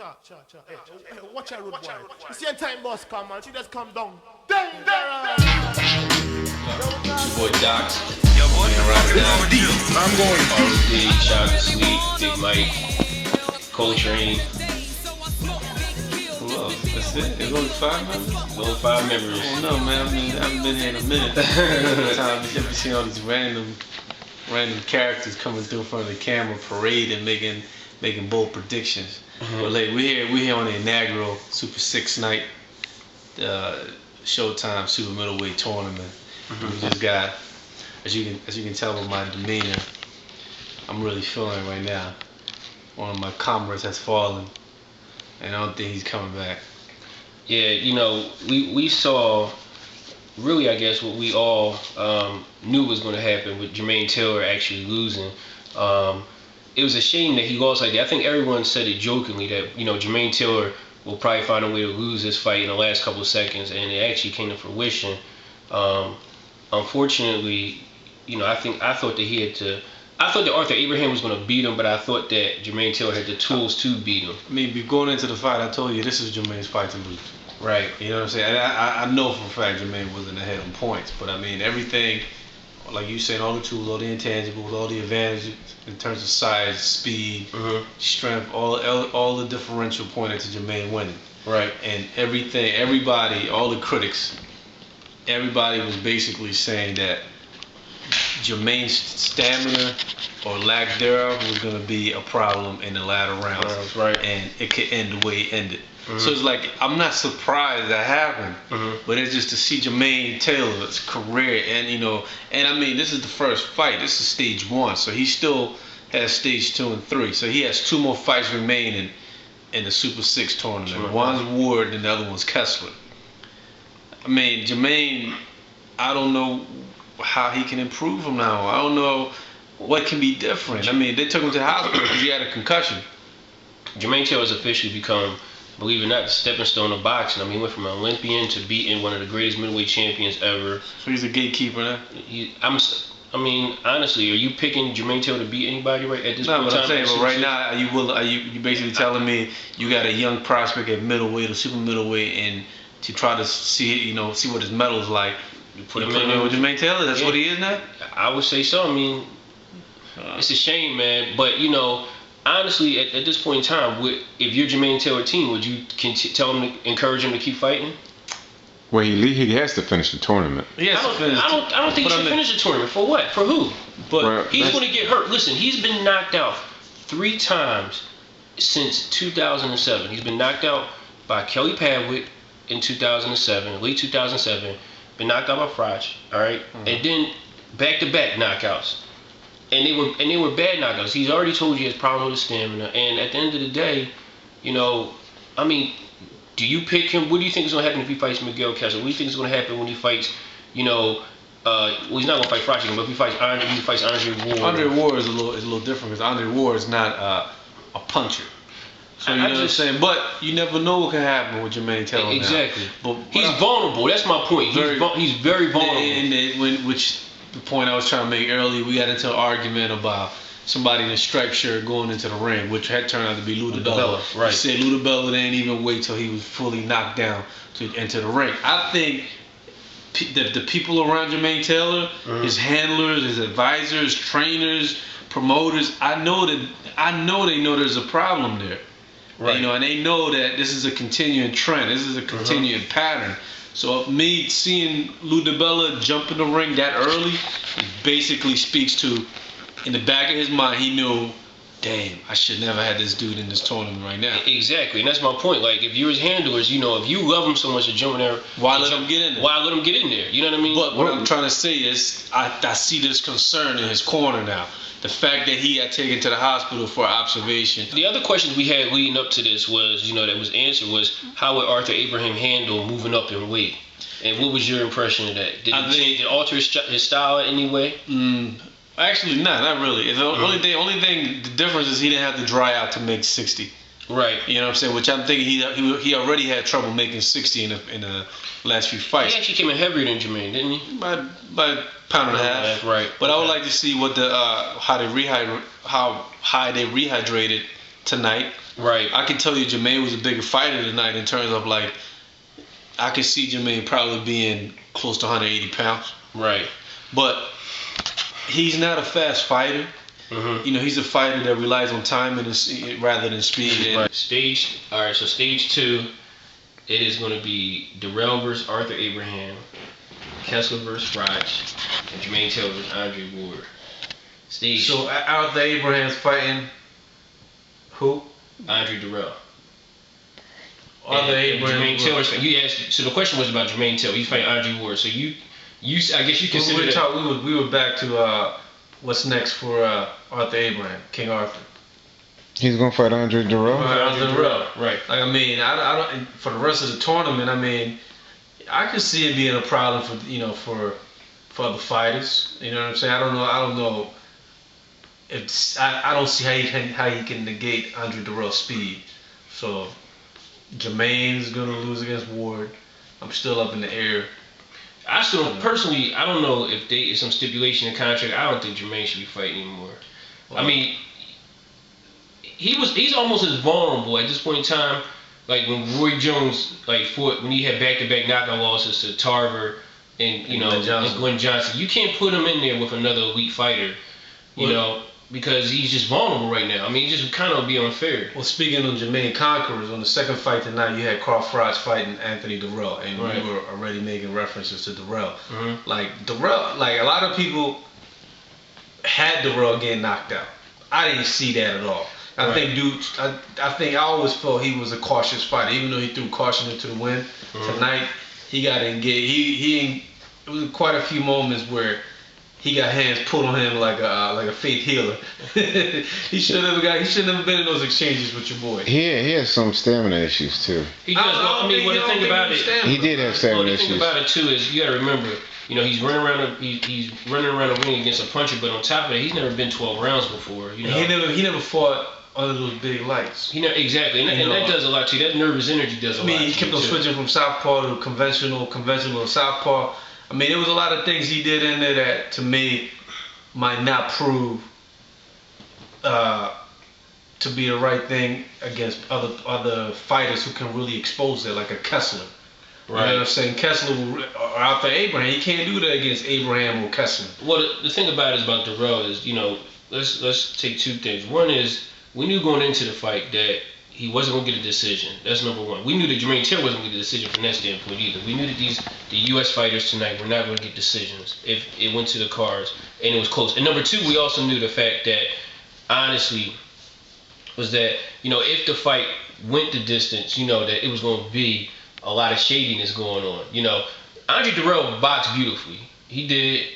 Cha. Hey, watch out, rude boy. You see a time boss come, man. She just come down. Dirrell. Boy Docs. Yo, boy. I'm going. RD, Shout to Sleep, Big Mike, Coltrane. Who else? That's it? There's only 5 members? There's only 5 members. I don't know, man. I mean, I haven't been here in a minute. Time you ever see all these random characters coming through in front of the camera, parading, making bold predictions. But like we're here on the inaugural Super 6 night, Showtime Super Middleweight tournament. We just got, as you can tell by my demeanor, I'm really feeling it right now. One of my comrades has fallen, and I don't think he's coming back. Yeah, you know, we saw, really I guess what we all knew was going to happen with Jermain Taylor actually losing. It was a shame that he lost like that. I think everyone said it jokingly that, you know, Jermain Taylor will probably find a way to lose this fight in the last couple of seconds, and it actually came to fruition. Unfortunately, you know, I thought that Authur Abraham was going to beat him, but I thought that Jermain Taylor had the tools to beat him. I mean, going into the fight, I told you this is Jermain's fight to lose. Right. You know what I'm saying? I know for a fact Jermain wasn't ahead on points, but I mean, everything, like you said, all the tools, all the intangibles, all the advantages in terms of size, speed, strength, all the differential pointed to Jermain winning. Right. And everybody, all the critics, everybody was basically saying that Jermain's stamina or lack thereof was going to be a problem in the latter rounds. Right. And it could end the way it ended. So it's like, I'm not surprised that happened, but it's just to see Jermain Taylor's career, and you know, and I mean, this is the first fight. This is stage 1, so he still has stage 2 and 3. So he has 2 more fights remaining in the Super 6 tournament. Sure. One's Ward and the other one's Kessler. I mean, Jermain, I don't know how he can improve from now on. I don't know what can be different. I mean, they took him to the hospital because he had a concussion. Jermain Taylor has officially become, believe it or not, the stepping stone of boxing. I mean, he went from an Olympian to beating one of the greatest middleweight champions ever. So he's a gatekeeper now? I mean, honestly, are you picking Jermain Taylor to beat anybody right at this point? No, but I'm saying, but right now, are you basically telling me you got a young prospect at middleweight or super middleweight, and to try to see what his medal's like, you put him in with Jermain Taylor? That's what he is now? I would say so. I mean, it's a shame, man, but you know, honestly, at this point in time, if you're Jermain Taylor team, would you tell him to encourage him to keep fighting? Well, he has to finish the tournament. I don't think he should finish the tournament. For what? For who? But he's going to get hurt. Listen, he's been knocked out 3 times since 2007. He's been knocked out by Kelly Padwick in 2007, late 2007. Been knocked out by Froch, all right, and then back-to-back knockouts. And they were bad knockouts. He's already told you he has problems with his stamina. And at the end of the day, you know, I mean, do you pick him? What do you think is going to happen if he fights Miguel Kessler? What do you think is going to happen when he fights, you know, well, he's not going to fight Froch again, but if he fights Andre Ward? Andre Ward is a little different because Andre Ward is not a puncher. So you know what I'm saying? But you never know what can happen with Jermain Taylor. Exactly. But he's vulnerable. That's my point. He's very vulnerable. Which the point I was trying to make earlier, we got into an argument about somebody in a striped shirt going into the ring, which had turned out to be Lou DiBella. Right. He said Lou DiBella didn't even wait till he was fully knocked down to enter the ring. I think that the people around Jermain Taylor, his handlers, his advisors, trainers, promoters, I know they know there's a problem there. Right. You know, and they know that this is a continuing trend. This is a continuing pattern. So me seeing Lou DiBella jump in the ring that early, it basically speaks to, in the back of his mind, he knew, damn, I should never have this dude in this tournament right now. Exactly, and that's my point. Like, if you're his handlers, you know, if you love him so much to jump in there, why let him get in there? Why let him get in there? You know what I mean? But what I'm trying to say is, I see this concern in his corner now. The fact that he got taken to the hospital for observation. The other questions we had leading up to this was, you know, that was answered was, how would Authur Abraham handle moving up in weight? And what was your impression of that? Did it alter his style in any way? Actually, not really. The only thing, the difference is he didn't have to dry out to make 60. Right. You know what I'm saying? Which I'm thinking he already had trouble making 60 in the last few fights. He actually came in heavier than Jermain, didn't he? By a pound and a half. Right. But I would like to see what how high they rehydrated tonight. Right. I can tell you Jermain was a bigger fighter tonight in terms of like, I could see Jermain probably being close to 180 pounds. Right. But he's not a fast fighter. Mm-hmm. You know, he's a fighter that relies on timing rather than speed. Right. So stage 2, it is going to be Dirrell versus Authur Abraham, Kessler versus Froch, and Jermain Taylor versus Andre Ward. So Authur Abraham's fighting who? Andre Dirrell. Authur Abraham. Jermain Taylor's. You asked. So the question was about Jermain Taylor. He's fighting Andre Ward. So you. I guess you consider that. We were back to what's next for Authur Abraham, King Arthur. He's gonna fight Andre Dirrell. Andre Dirrell. Right. Like, I mean, I don't. For the rest of the tournament, I mean, I could see it being a problem for other fighters. You know what I'm saying? I don't know. I don't see how he can negate Andre Dirrell's speed. So Jermain's gonna lose against Ward. I'm still up in the air. I still personally, I don't know if there is some stipulation in the contract. I don't think Jermain should be fighting anymore. I mean, he's almost as vulnerable at this point in time. Like when Roy Jones fought, when he had back-to-back knockout losses to Tarver and Glenn Johnson. You can't put him in there with another elite fighter, you know, because he's just vulnerable right now. I mean, he just kind of be unfair. Well, speaking of Jermain Conquerors, on the second fight tonight, you had Carl Froch fighting Anthony Dirrell, and we were already making references to Dirrell. Mm-hmm. Like Dirrell, like a lot of people had Dirrell getting knocked out. I didn't see that at all. I think I always felt he was a cautious fighter, even though he threw caution into the wind. Mm-hmm. Tonight, he got engaged. It was quite a few moments where he got hands pulled on him like a faith healer. He shouldn't have been in those exchanges with your boy. He has some stamina issues too. He does. The thing about it, he did have stamina issues. The thing about it too is you got to remember, he's running around the ring against a puncher, but on top of it, he's never been 12 rounds before. You know, he never fought under those big lights. Exactly, and that does a lot too. That nervous energy does a lot. He kept on switching from southpaw to conventional to southpaw. I mean, there was a lot of things he did in there that, to me, might not prove to be the right thing against other fighters who can really expose it, like a Kessler. Right. You know what I'm saying? Kessler or Authur Abraham, he can't do that against Abraham or Kessler. Well, the thing about it about Dirrell is, let's take two things. One is, we knew going into the fight that he wasn't going to get a decision. That's number one. We knew that Jermain Taylor wasn't going to get a decision from that standpoint either. We knew that the U.S. fighters tonight were not going to get decisions if it went to the cards and it was close. And number two, we also knew the fact that, honestly, was that, if the fight went the distance, that it was going to be a lot of shadiness going on. Andre Dirrell boxed beautifully. He did,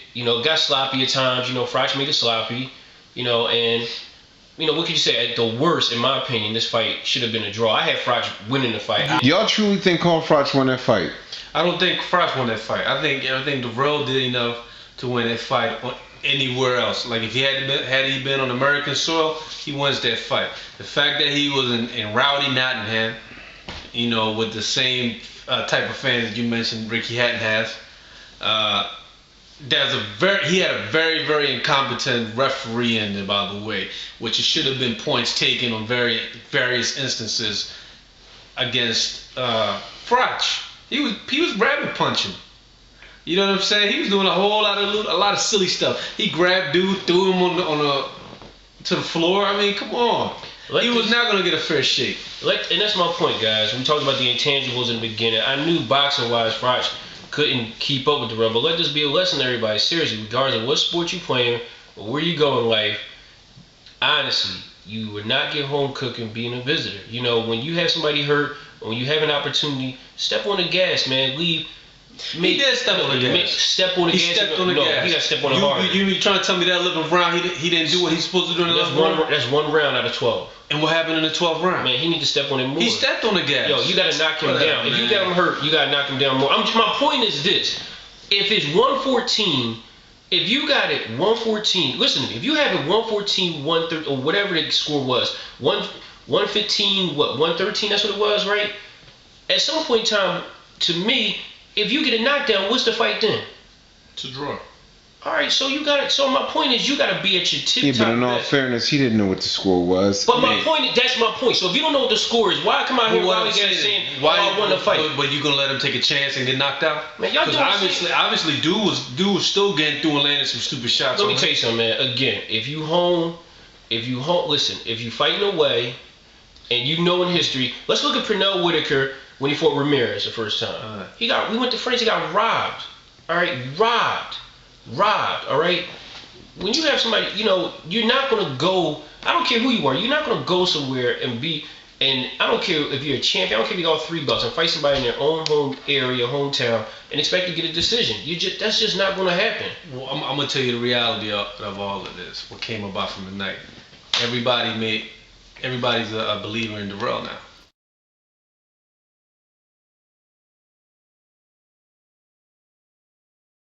got sloppy at times. Froch made it sloppy, and... what could you say? At the worst, in my opinion, this fight should have been a draw. I had Froch winning the fight. Y'all truly think Carl Froch won that fight? I don't think Froch won that fight. I think Dirrell did enough to win that fight anywhere else. Like, if had he been on American soil, he wins that fight. The fact that he was in rowdy Nottingham, with the same type of fans that you mentioned Ricky Hatton has, he had a very, very incompetent referee in there, by the way, which should have been points taken on various instances against Froch. He was grabbing punching. You know what I'm saying? He was doing a lot of silly stuff. He grabbed dude, threw him to the floor. I mean, come on. He was not going to get a fair shake. And that's my point, guys. We talked about the intangibles in the beginning. I knew boxing-wise, Froch couldn't keep up with Dirrell, but let this be a lesson to everybody. Seriously, regardless of what sport you playing or where you go in life, honestly, you would not get home cooking being a visitor. When you have somebody hurt, or when you have an opportunity, step on the gas, man. He did step on the gas. Step on the gas. He stepped on the gas. He got to step on the hard. You trying to tell me that 11th round he didn't do what he's supposed to do in the 11th round? That's one round out of 12. And what happened in the 12th round? Man, he need to step on it more. He stepped on the gas. Yo, you got to knock him down. If you got him hurt, you got to knock him down more. My point is this. If it's 114, if you got it 114, listen to me. If you have it 114, 130, or whatever the score was, 115, 113, that's what it was, right? At some point in time, to me, if you get a knockdown, what's the fight then? It's a draw. All right, so you got it. So my point is, you got to be at your tip top. Yeah, but in all best. fairness, he didn't know what the score was. But my point, that's my point. So if you don't know what the score is, why come out here while saying I want to fight? But you gonna let him take a chance and get knocked out? Man, y'all obviously, dude was still getting through and landing some stupid shots. Let me tell you something, man. Again, if you listen, if you fighting away, and you know in history, let's look at Pernell Whitaker when he fought Ramirez the first time. We went to France, he got robbed. All right, robbed. All right. When you have somebody, you're not gonna go. I don't care who you are. You're not gonna go somewhere and be. And I don't care if you're a champion. I don't care if you got 3 belts and fight somebody in their own home area, hometown, and expect to get a decision. That's just not gonna happen. Well, I'm gonna tell you the reality of all of this. What came about from the night. Everybody's a believer in Dirrell now.